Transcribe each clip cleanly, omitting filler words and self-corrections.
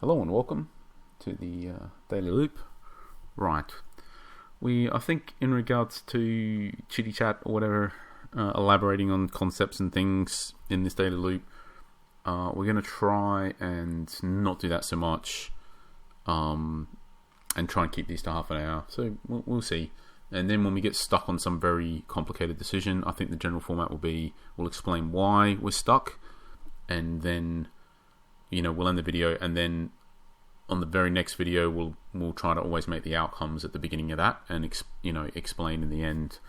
Hello and welcome to the Daily Loop. Right, I think, in regards to chitty chat or whatever, elaborating on concepts and things in this Daily Loop, we're going to try and not do that so much, and try and keep these to half an hour. So we'll see. And then when we get stuck on some very complicated decision, I think the general format will be we'll explain why we're stuck, and then we'll end the video, and then on the very next video we'll try to always make the outcomes at the beginning of that, and explain in the end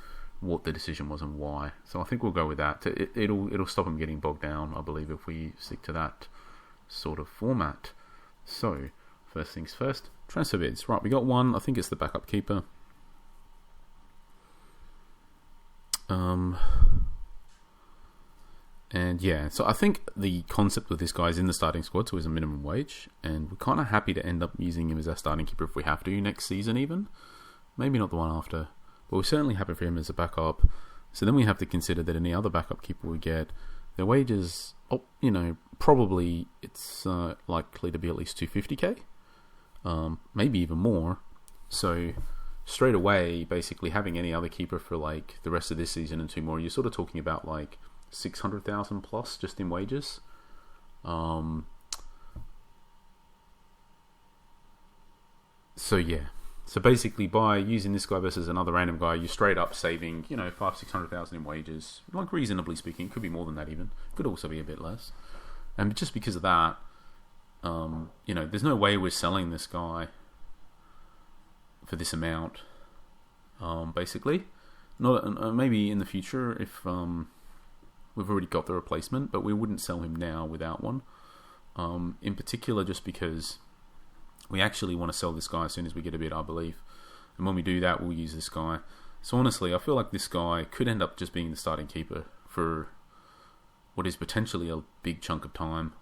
what the decision was and why. So I think we'll go with that. It'll stop them getting bogged down, I believe, if we stick to that sort of format. So first things first, transfer bids. Right, we got one. I think it's the backup keeper. And yeah, so I think the concept with this guy is in the starting squad, so he's a minimum wage, and we're kind of happy to end up using him as our starting keeper if we have to next season even. Maybe not the one after, but we're certainly happy for him as a backup. So then we have to consider that any other backup keeper we get, their wages, probably it's likely to be at least 250k, maybe even more. So straight away, basically having any other keeper for like the rest of this season and two more, you're sort of talking about like 600,000 plus just in wages. So yeah. So basically, by using this guy versus another random guy, you're straight up saving, 500,000-600,000 in wages. Like, reasonably speaking, could be more than that even. Could also be a bit less. And just because of that, there's no way we're selling this guy for this amount. Basically, not maybe in the future if we've already got the replacement, but we wouldn't sell him now without one. In particular, just because we actually want to sell this guy as soon as we get a bid, I believe. And when we do that, we'll use this guy. So honestly, I feel like this guy could end up just being the starting keeper for what is potentially a big chunk of time.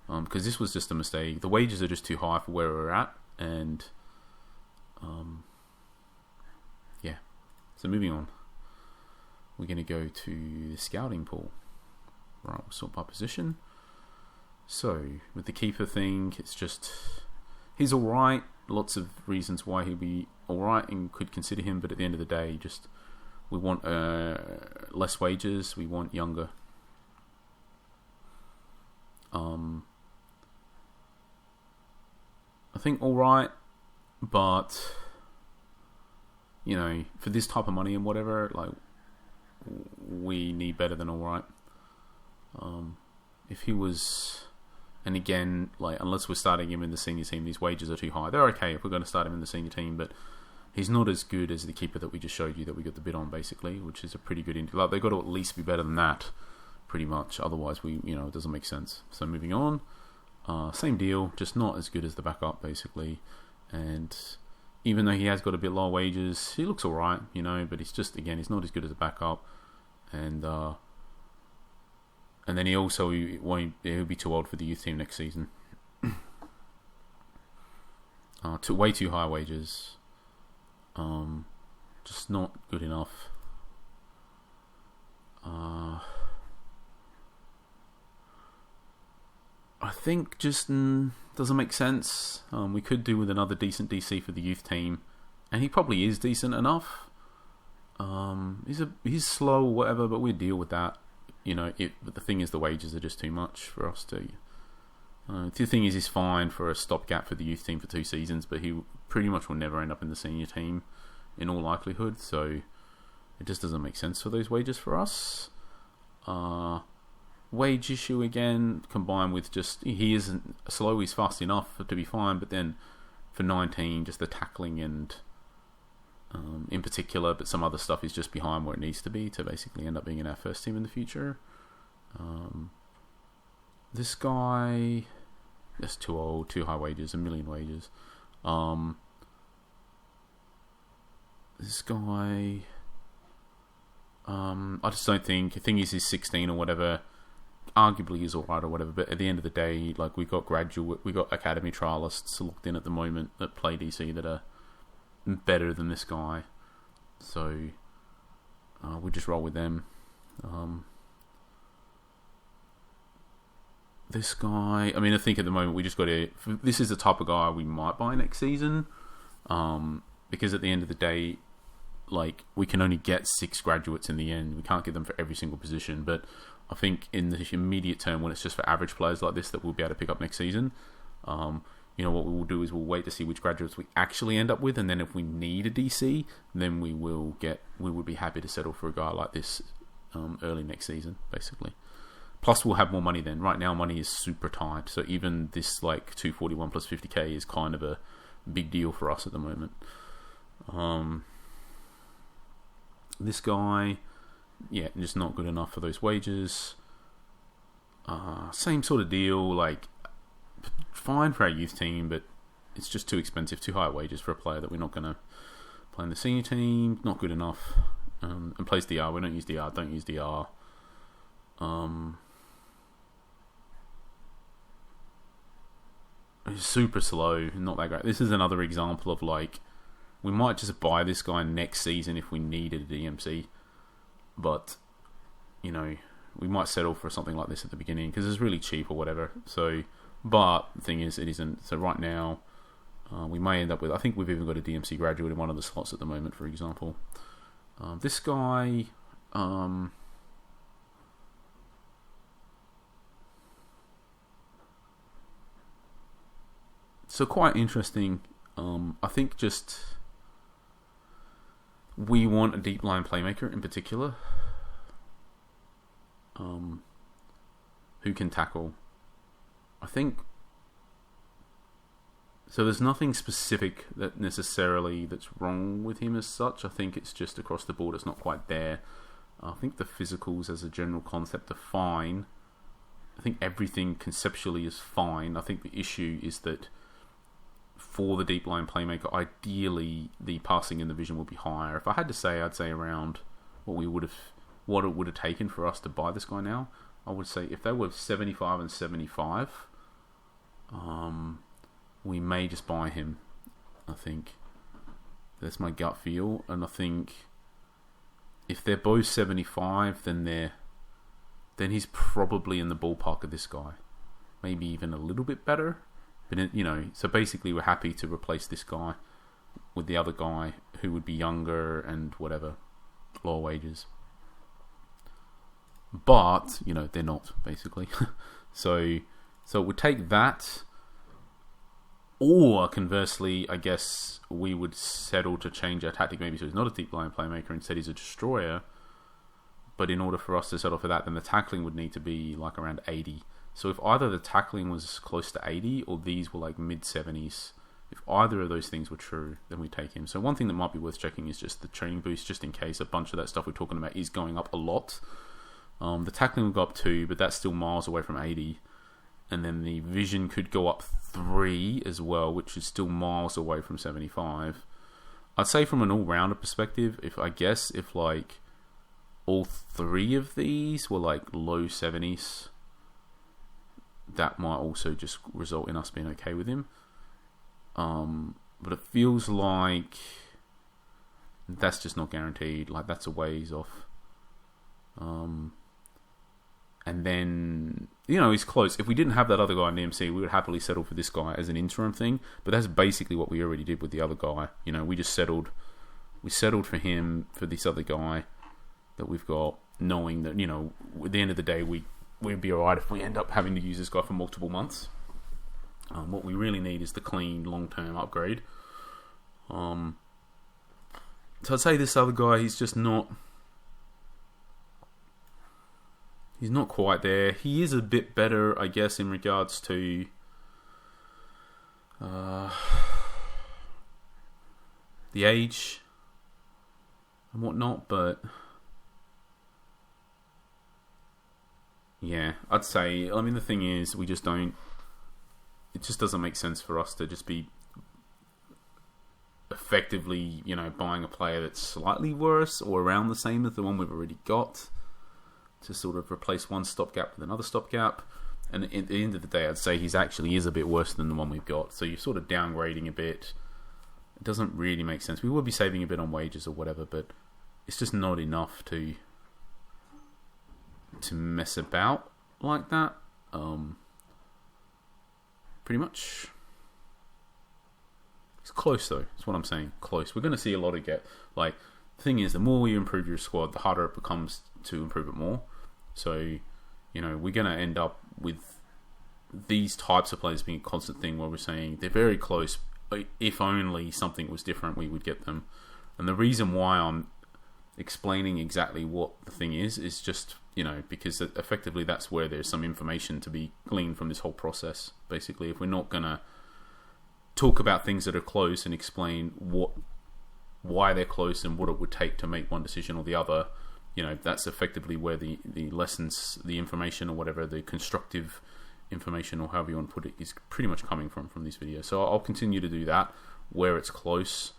Because this was just a mistake. The wages are just too high for where we're at. And yeah. So moving on. We're going to go to the scouting pool. Right, we'll sort by position. So, with the keeper thing, it's just, he's alright. Lots of reasons why he'll be alright and could consider him, but at the end of the day, we want less wages, we want younger. I think alright, but, for this type of money and whatever, like, we need better than alright. If he was, and again, like, unless we're starting him in the senior team, these wages are too high. They're okay if we're going to start him in the senior team, but he's not as good as the keeper that we just showed you that we got the bid on, basically, which is a pretty good like, they've got to at least be better than that, pretty much. Otherwise, it doesn't make sense. So moving on, same deal, just not as good as the backup, basically. And even though he has got a bit lower wages, he looks alright, but he's just, again, he's not as good as a backup. And then he'll be too old for the youth team next season. Way too high wages. Just not good enough. I think just doesn't make sense. We could do with another decent DC for the youth team, and he probably is decent enough. He's slow or whatever, but we'll deal with that. But the thing is, the wages are just too much for us to. The thing is, he's fine for a stopgap for the youth team for 2 seasons, but he pretty much will never end up in the senior team, in all likelihood. So it just doesn't make sense for those wages for us. Wage issue again, combined with just he isn't slow, he's fast enough to be fine, but then for 19, just the tackling and in particular, but some other stuff is just behind where it needs to be to basically end up being in our first team in the future. This guy, that's too old, too high wages, 1 million wages. This guy, I just don't think. The thing is, he's 16 or whatever. Arguably, he's alright or whatever. But at the end of the day, like, we got academy trialists locked in at the moment that play DC that are better than this guy. So we'll just roll with them. This guy, I mean, I think at the moment we just got to. This is the type of guy we might buy next season, because at the end of the day, like we can only get 6 graduates in the end. We can't get them for every single position, but I think in the immediate term, when it's just for average players like this that we'll be able to pick up next season, what we will do is we'll wait to see which graduates we actually end up with, and then if we need a DC, then we would be happy to settle for a guy like this early next season, basically. Plus, we'll have more money then. Right now, money is super tight, so even this like 241 plus 50k is kind of a big deal for us at the moment. This guy, yeah, just not good enough for those wages. Same sort of deal, like fine for our youth team, but it's just too expensive, too high wages for a player that we're not going to play in the senior team. Not good enough. And plays DR. We don't use DR. Don't use DR. It's super slow. Not that great. This is another example of like we might just buy this guy next season if we needed a DMC, but we might settle for something like this at the beginning because it's really cheap or whatever. So, but the thing is, it isn't. So right now, we may end up with. I think we've even got a DMC graduate in one of the slots at the moment, for example. This guy. So quite interesting. I think just we want a deep line playmaker in particular, who can tackle. I think so. There's nothing specific that's wrong with him as such. I think it's just across the board. It's not quite there. I think the physicals as a general concept are fine. I think everything conceptually is fine. I think the issue is that for the deep line playmaker, ideally the passing in the vision would be higher. If I had to say, I'd say around what it would have taken for us to buy this guy now. I would say if they were 75 and 75, we may just buy him. I think that's my gut feel, and I think if they're both 75, then he's probably in the ballpark of this guy, maybe even a little bit better. But so basically we're happy to replace this guy with the other guy who would be younger and whatever, lower wages. But they're not basically. so it would take that, or conversely, I guess we would settle to change our tactic maybe so he's not a deep line playmaker, instead he's a destroyer. But in order for us to settle for that, then the tackling would need to be like around 80. So if either the tackling was close to 80 or these were like mid-70s, if either of those things were true, then we take him. So one thing that might be worth checking is just the training boost, just in case a bunch of that stuff we're talking about is going up a lot. The tackling will go up 2, but that's still miles away from 80. And then the vision could go up 3 as well, which is still miles away from 75. I'd say from an all-rounder perspective, if like all 3 of these were like low 70s, that might also just result in us being okay with him. But it feels like that's just not guaranteed. Like that's a ways off. And then he's close. If we didn't have that other guy in the MC, we would happily settle for this guy as an interim thing. But that's basically what we already did with the other guy. We just settled. We settled for him for this other guy that we've got, knowing that at the end of the day we'd be alright if we end up having to use this guy for multiple months. What we really need is the clean long-term upgrade. So I'd say this other guy, he's not quite there. He is a bit better, I guess, in regards to the age and whatnot, but yeah, I'd say, the thing is, it just doesn't make sense for us to just be effectively, buying a player that's slightly worse or around the same as the one we've already got to sort of replace one stopgap with another stopgap. And at the end of the day, I'd say he's actually is a bit worse than the one we've got. So you're sort of downgrading a bit. It doesn't really make sense. We will be saving a bit on wages or whatever, but it's just not enough to mess about like that. pretty much. It's close though. That's what I'm saying. Close. We're going to see a lot of the thing is, the more you improve your squad, the harder it becomes to improve it more. So, we're going to end up with these types of players being a constant thing where we're saying they're very close. If only something was different, we would get them. And the reason why I'm explaining exactly what the thing is just, because effectively that's where there's some information to be gleaned from this whole process. Basically, if we're not going to talk about things that are close and explain why they're close and what it would take to make one decision or the other, that's effectively where the lessons, the information or whatever, the constructive information or however you want to put it, is pretty much coming from these videos. So I'll continue to do that where it's close.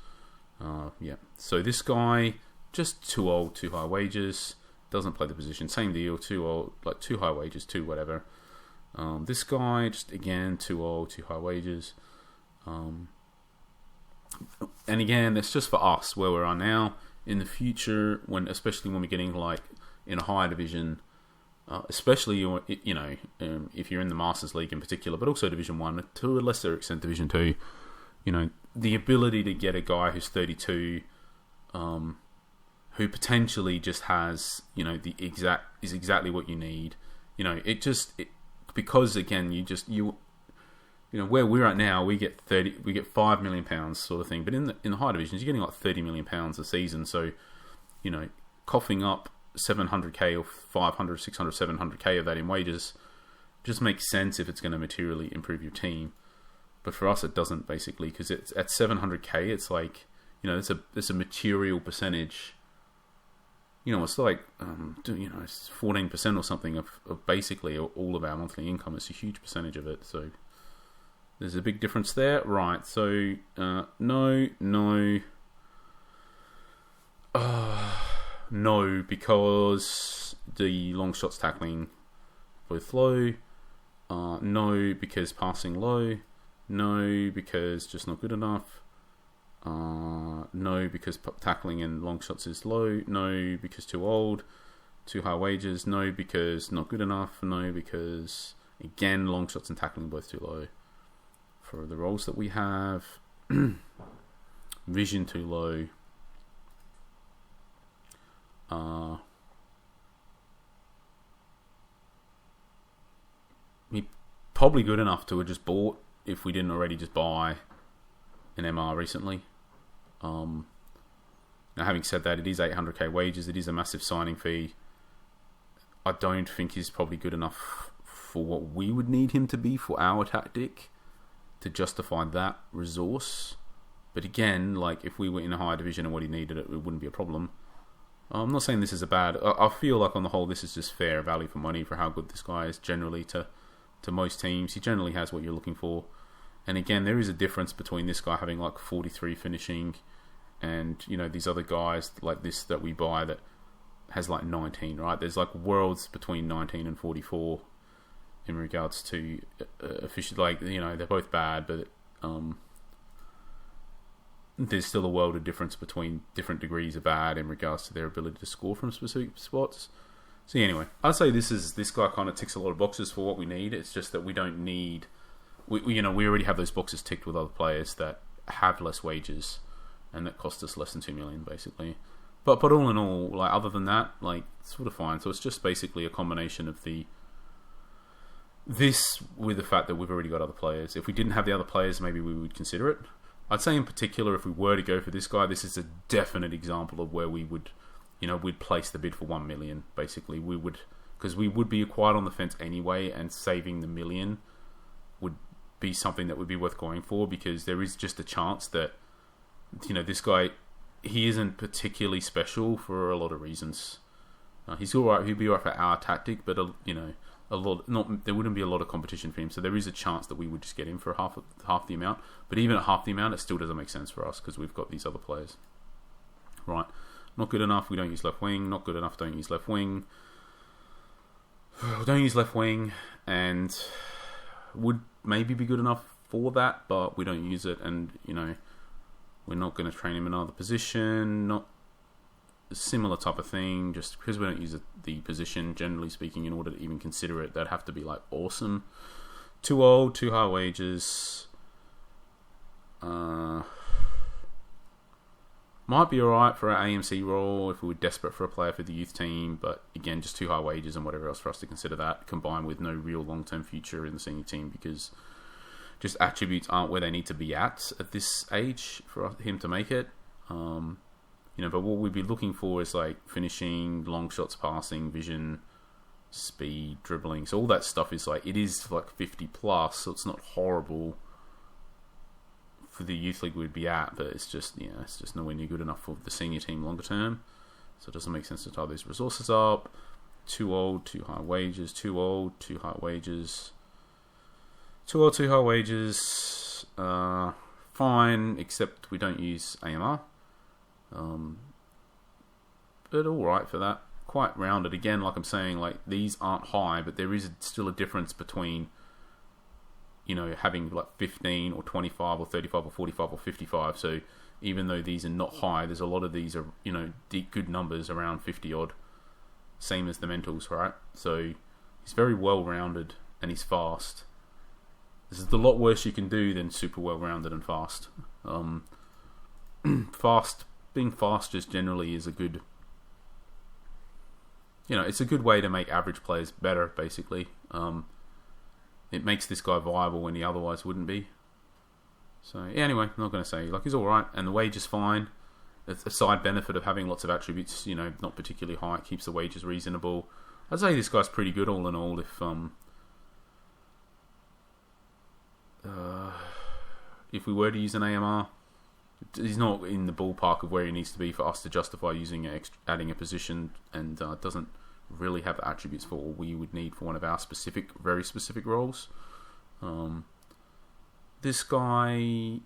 So this guy, just too old, too high wages, doesn't play the position, same deal, too old, too high wages, too whatever. This guy, just again, too old, too high wages. And again, that's just for us where we are now. In the future, especially when we're getting in a higher division, especially if you're in the Masters League in particular, but also Division 1, to a lesser extent Division 2, the ability to get a guy who's 32, who potentially just has, is exactly what you need. Because again, where we're at now, we get £5 million sort of thing, but in the higher divisions, you're getting £30 million a season. So, coughing up 700k or 500, 600, 700k of that in wages just makes sense if it's going to materially improve your team. But for us, it doesn't, basically, because it's at 700k. It's it's a material percentage. It's it's 14% or something of basically all of our monthly income. It's a huge percentage of it. So there's a big difference there, right? So no, because the long shots tackling both low. No, because passing low. No, because just not good enough. No, because tackling and long shots is low. No, because too old, too high wages. No, because not good enough. No, because again, long shots and tackling both too low for the roles that we have. Vision too low. Probably good enough to have just bought if we didn't already just buy an MR recently. Now, having said that, it is 800k wages. It is a massive signing fee. I don't think he's probably good enough for what we would need him to be for our tactic to justify that resource. But again, if we were in a higher division and what he needed, it wouldn't be a problem. I'm not saying this is a bad... I feel like on the whole, this is just fair value for money for how good this guy is generally to most teams. He generally has what you're looking for. And again, there is a difference between this guy having 43 finishing and, these other guys like this that we buy that has 19, right? There's worlds between 19 and 44 in regards to efficient. They're both bad, but there's still a world of difference between different degrees of bad in regards to their ability to score from specific spots. So anyway, I'd say this guy kind of ticks a lot of boxes for what we need. It's just that we don't need... We already have those boxes ticked with other players that have less wages and that cost us less than 2 million, basically. But all in all, other than that, it's sort of fine. So it's just basically a combination of this with the fact that we've already got other players. If we didn't have the other players, maybe we would consider it. I'd say in particular, if we were to go for this guy, this is a definite example of where we would, we'd place the bid for 1 million, basically. We would, because we would be quite on the fence anyway, and saving the million would be something that would be worth going for, because there is just a chance that, this guy, he isn't particularly special for a lot of reasons. He's alright, he'd be alright for our tactic, but, there wouldn't be a lot of competition for him, so there is a chance that we would just get him for half the amount. But even at half the amount, it still doesn't make sense for us, because we've got these other players. Right. Not good enough, we don't use left wing. Not good enough, don't use left wing. Don't use left wing, and would maybe be good enough for that, but we don't use it, and, we're not going to train him in another position. Not a similar type of thing, just because we don't use the position, generally speaking, in order to even consider it, that'd have to be, awesome. Too old, too high wages. Might be alright for an AMC role if we were desperate for a player for the youth team, but again, just too high wages and whatever else for us to consider that, combined with no real long-term future in the senior team because just attributes aren't where they need to be at this age for him to make it. But what we'd be looking for is like finishing, long shots, passing, vision, speed, dribbling. So all that stuff is like, it is like 50 plus, so it's not horrible for the youth league we'd be at, but it's just nowhere near good enough for the senior team longer term. So it doesn't make sense to tie these resources up. Too old, too high wages. Too old, too high wages. Too old, too high wages. Fine, except we don't use AMR. But alright for that. Quite rounded. Again, like I'm saying, like these aren't high, but there is still a difference between having like 15 or 25 or 35 or 45 or 55. So even though these are not high, there's a lot of these are, deep, good numbers around 50 odd. Same as the mentals, right? So he's very well rounded and he's fast. This is a lot worse you can do than super well rounded and fast. Being fast just generally is a good, it's a good way to make average players better, basically. It makes this guy viable when he otherwise wouldn't be. So, yeah, anyway, I'm not going to say, he's alright, and the wage is fine. It's a side benefit of having lots of attributes, not particularly high. It keeps the wages reasonable. I'd say this guy's pretty good all in all. If we were to use an AMR, he's not in the ballpark of where he needs to be for us to justify adding a position, and doesn't really have the attributes for what we would need for one of our very specific roles. This guy,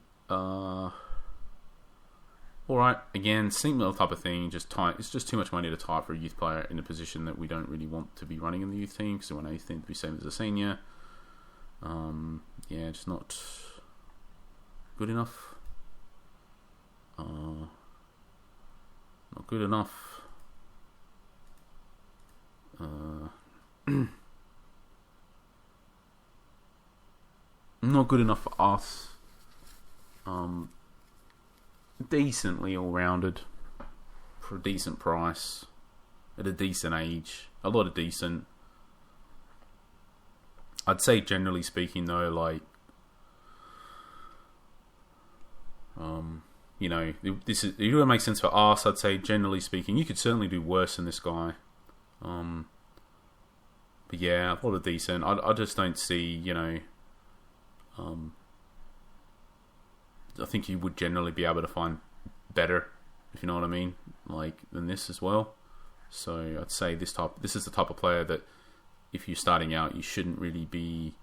alright, again, similar type of thing, it's just too much money to tie for a youth player in a position that we don't really want to be running in the youth team, because we want our youth team to be same as a senior. Just not good enough. Not good enough. Not good enough for us. Decently all-rounded for a decent price at a decent age. A lot of decent. I'd say generally speaking though, it would make sense for us. I'd say generally speaking, you could certainly do worse than this guy. But yeah, a lot of decent. I just don't see, I think you would generally be able to find better, if you know what I mean, than this as well. So I'd say this is the type of player that if you're starting out, you shouldn't really be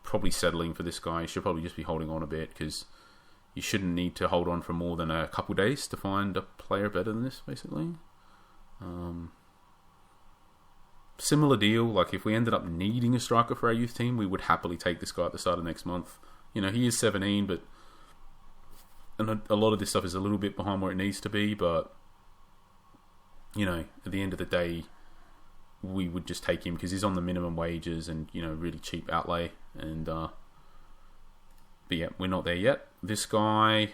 probably settling for this guy. You should probably just be holding on a bit, because you shouldn't need to hold on for more than a couple days to find a player better than this, basically. Similar deal, if we ended up needing a striker for our youth team, we would happily take this guy at the start of next month. He is 17, but a lot of this stuff is a little bit behind where it needs to be, but at the end of the day, we would just take him because he's on the minimum wages and really cheap outlay. And but yeah, we're not there yet. This guy,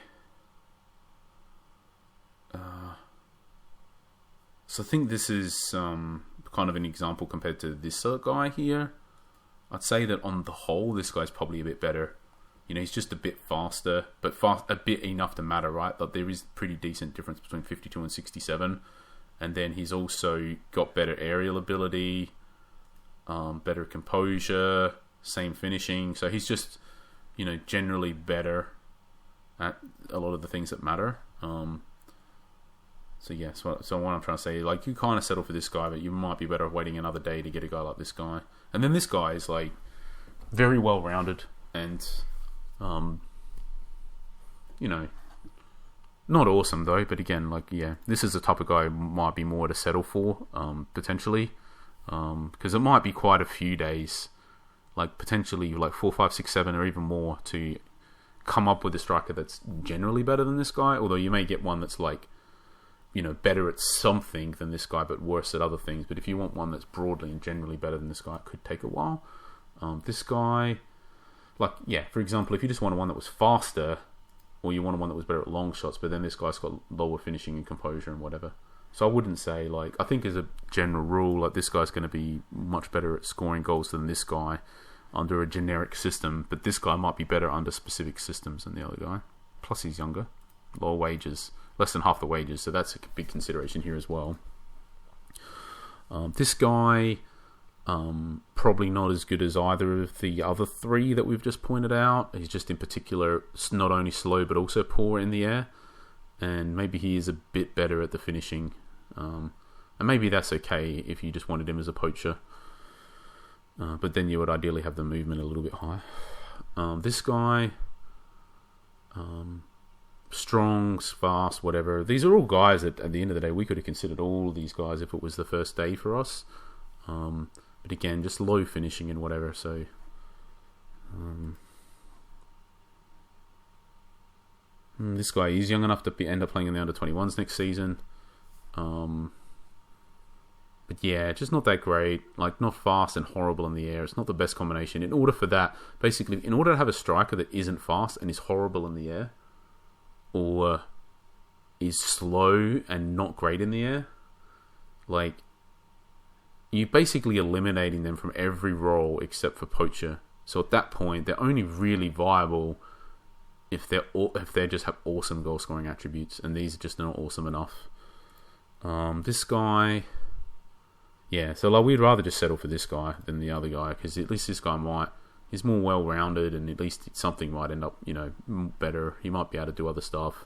so I think this is kind of an example compared to this guy here. I'd say that on the whole, this guy's probably a bit better. He's just a bit faster, but a bit enough to matter, right? That there is pretty decent difference between 52 and 67. And then he's also got better aerial ability, better composure, same finishing. So he's just, generally better at a lot of the things that matter. So yeah, so what I'm trying to say, you kind of settle for this guy, but you might be better off waiting another day to get a guy like this guy. And then this guy is very well rounded and, not awesome though. But again, this is the type of guy might be more to settle for, potentially, because it might be quite a few days, potentially 4, 5, 6, 7, or even more to come up with a striker that's generally better than this guy. Although you may get one that's better at something than this guy, but worse at other things. But if you want one that's broadly and generally better than this guy, it could take a while. This guy, like, yeah, for example, if you just wanted one that was faster, or you wanted one that was better at long shots, but then this guy's got lower finishing and composure and whatever. So I wouldn't say, like, I think as a general rule, like, this guy's going to be much better at scoring goals than this guy under a generic system, but this guy might be better under specific systems than the other guy. Plus he's younger, lower wages, less than half the wages, so that's a big consideration here as well. This guy, probably not as good as either of the other three that we've just pointed out. He's just in particular not only slow but also poor in the air, and maybe he is a bit better at the finishing, and maybe that's okay if you just wanted him as a poacher, but then you would ideally have the movement a little bit higher. This guy, strong, fast, whatever. These are all guys that at the end of the day we could have considered all of these guys if it was the first day for us. But again, just low finishing and whatever. So this guy, he's young enough to end up playing in the under-21s next season. But yeah, just not that great. Like, not fast and horrible in the air. It's not the best combination. In order for that, basically, in order to have a striker that isn't fast and is horrible in the air, or is slow and not great in the air, like, you're basically eliminating them from every role except for poacher. So at that point, they're only really viable if they just have awesome goal scoring attributes, and these are just not awesome enough. This guy, yeah, so like, we'd rather just settle for this guy than the other guy, because at least this guy he's more well rounded, and at least something might end up, better. He might be able to do other stuff.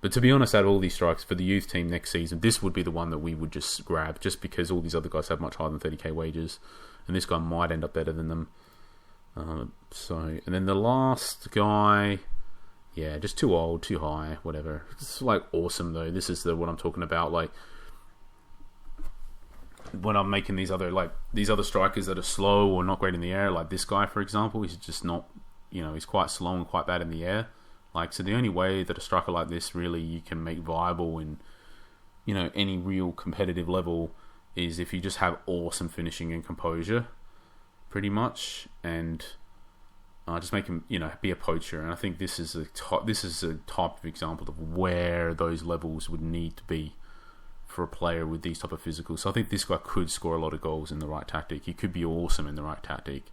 But to be honest, out of all these strikes for the youth team next season, this would be the one that we would just grab, just because all these other guys have much higher than 30k wages, and this guy might end up better than them. And then the last guy, yeah, just too old, too high, whatever. It's like awesome though. This is what I'm talking about. Like, when I'm making these other strikers that are slow or not great in the air, like this guy, for example, he's just not, he's quite slow and quite bad in the air. Like, so the only way that a striker like this really you can make viable in, any real competitive level is if you just have awesome finishing and composure, pretty much, and just make him, be a poacher. And I think this is a type of example of where those levels would need to be for a player with these type of physicals. So I think this guy could score a lot of goals in the right tactic. He could be awesome in the right tactic.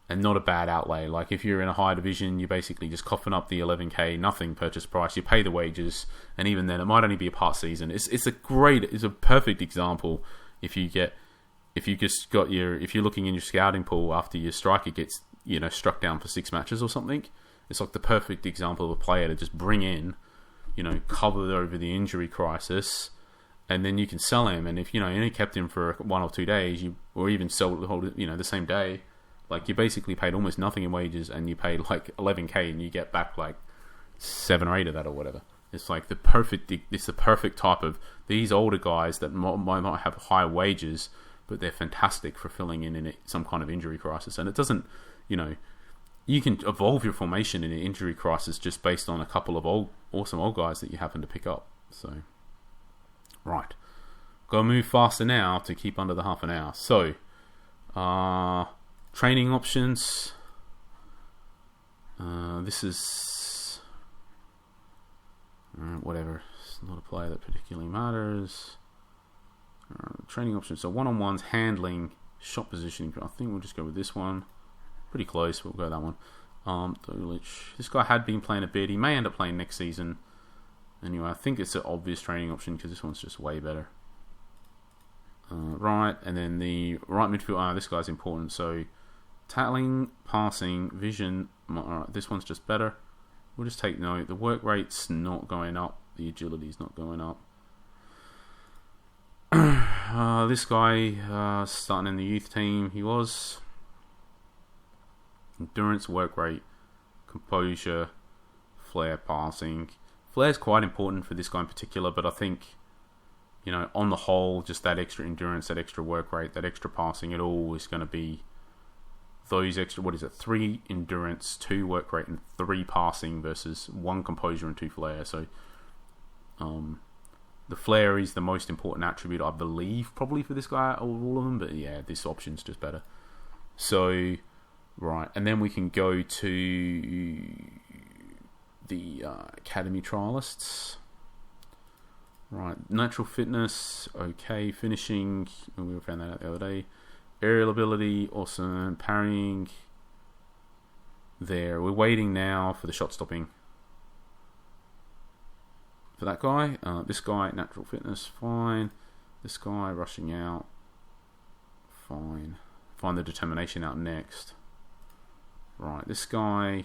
And not a bad outlay. Like, if you're in a higher division, you're basically just coughing up the 11k, nothing purchase price. You pay the wages, and even then, it might only be a part season. It's a perfect example. If you're looking in your scouting pool after your striker gets, struck down for 6 matches or something, it's like the perfect example of a player to just bring in, cover over the injury crisis, and then you can sell him. And if you only kept him for 1 or 2 days, or even sell the same day. Like, you basically paid almost nothing in wages, and you paid like 11k, and you get back like 7 or 8 of that or whatever. It's like the perfect type of these older guys that might not have high wages, but they're fantastic for filling in some kind of injury crisis. And it doesn't, you can evolve your formation in an injury crisis just based on a couple of awesome old guys that you happen to pick up. So, right, gotta move faster now to keep under the half an hour. So, training options. This is whatever. It's not a player that particularly matters. Training options. So one-on-ones, handling, shot positioning. I think we'll just go with this one. Pretty close. We'll go that one. Dulich. This guy had been playing a bit. He may end up playing next season. Anyway, I think it's an obvious training option because this one's just way better. Right, and then the right midfield. This guy's important. So tackling, passing, vision. Alright, this one's just better. We'll just take note. The work rate's not going up. The agility's not going up. This guy starting in the youth team. He was endurance, work rate, composure, flair, passing. Flair's quite important for this guy in particular, but I think, on the whole, just that extra endurance, that extra work rate, that extra passing, it all is going to be those extra, 3 endurance, 2 work rate, and 3 passing versus 1 composure and 2 flair. So, the flair is the most important attribute, I believe, probably for this guy, out of all of them. But yeah, this option's just better. So, Right, and then we can go to the Academy Trialists. Right, natural fitness, okay. Finishing, we found that out the other day. Aerial ability, awesome. Parrying, there. We're waiting now for the shot stopping. For that guy, this guy, natural fitness, fine. This guy, rushing out, fine. Find the determination out next. Right, this guy,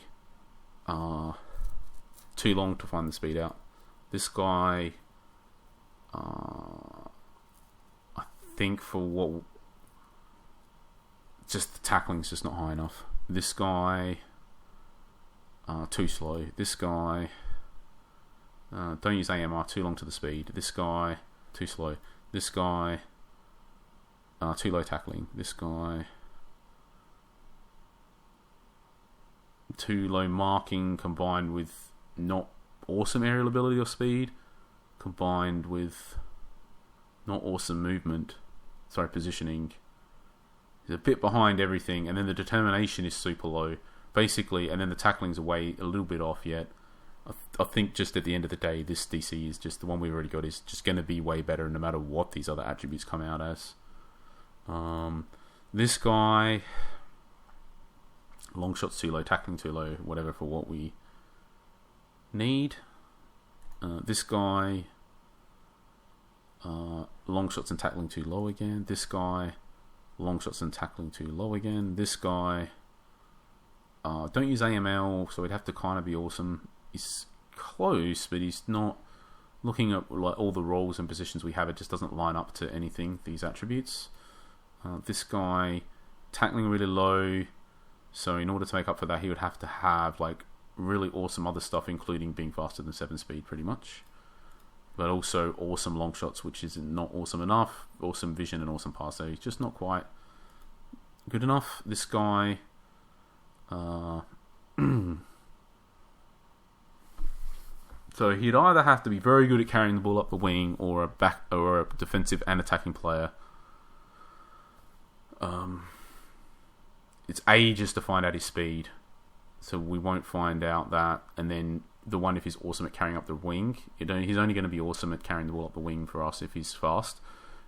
too long to find the speed out. This guy, I think for what, just the tackling's just not high enough. This guy, too slow. This guy, don't use AMR, too long to the speed. This guy, too slow. This guy, too low tackling. This guy, too low marking combined with not awesome aerial ability or speed, combined with not awesome movement. Sorry, positioning. He's a bit behind everything, and then the determination is super low, basically, and then the tackling's away a little bit off yet. I think just at the end of the day, this DC is just the one we've already got is just going to be way better no matter what these other attributes come out as. This guy, long shots too low, tackling too low, whatever for what we need. This guy, long shots and tackling too low again. This guy, long shots and tackling too low again. This guy, don't use AML, so he'd have to kind of be awesome. He's close, but he's not. Looking at like all the roles and positions we have, it just doesn't line up to anything, these attributes. This guy, tackling really low, so in order to make up for that, he would have to have like really awesome other stuff, including being faster than 7 speed, pretty much. But also awesome long shots, which is not awesome enough. Awesome vision and awesome pass, so he's just not quite good enough. This guy, so he'd either have to be very good at carrying the ball up the wing, or a defensive and attacking player. It's ages to find out his speed, so we won't find out that. And then the one, if he's awesome at carrying up the wing, he's only going to be awesome at carrying the ball up the wing for us if he's fast.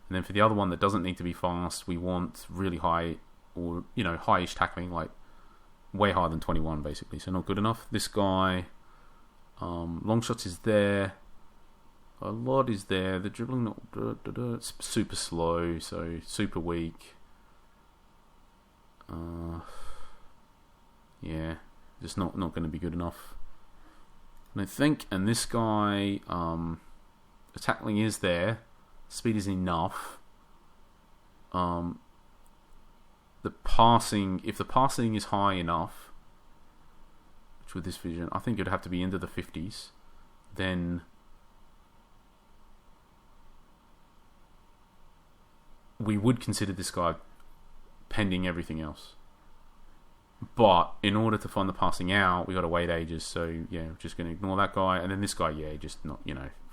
And then for the other one that doesn't need to be fast, we want really high, or high-ish tackling, like way higher than 21 basically. So not good enough. This guy, long shots is there, a lot is there. The dribbling it's super slow, so super weak. Yeah, just not going to be good enough, I think. And this guy, the tackling is there, speed is enough. The passing, if the passing is high enough, which with this vision, I think it'd have to be into the 50s, then we would consider this guy pending everything else. But in order to find the passing out, we got to wait ages. So yeah, we're just going to ignore that guy. And then this guy, yeah, just not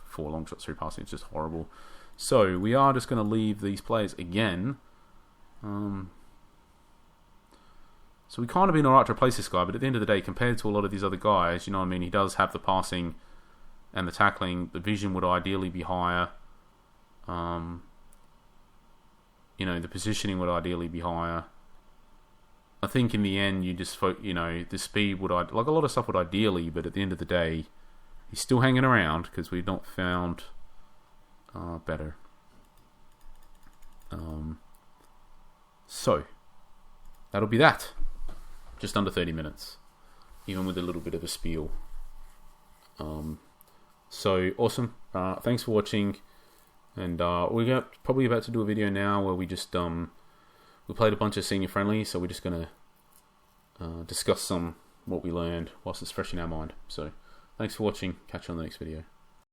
4 long shots through passing. It's just horrible. So we are just going to leave these players again. So we kind of been alright to replace this guy, but at the end of the day, compared to a lot of these other guys, you know what I mean, he does have the passing and the tackling. The vision would ideally be higher. The positioning would ideally be higher. I think in the end, you just the speed would, like a lot of stuff would ideally, but at the end of the day, he's still hanging around because we've not found better. So that'll be that. Just under 30 minutes, even with a little bit of a spiel. So awesome. Thanks for watching. And we're probably about to do a video now where we just we played a bunch of senior friendlies, so we're just gonna discuss what we learned whilst it's fresh in our mind. So thanks for watching. Catch you on the next video.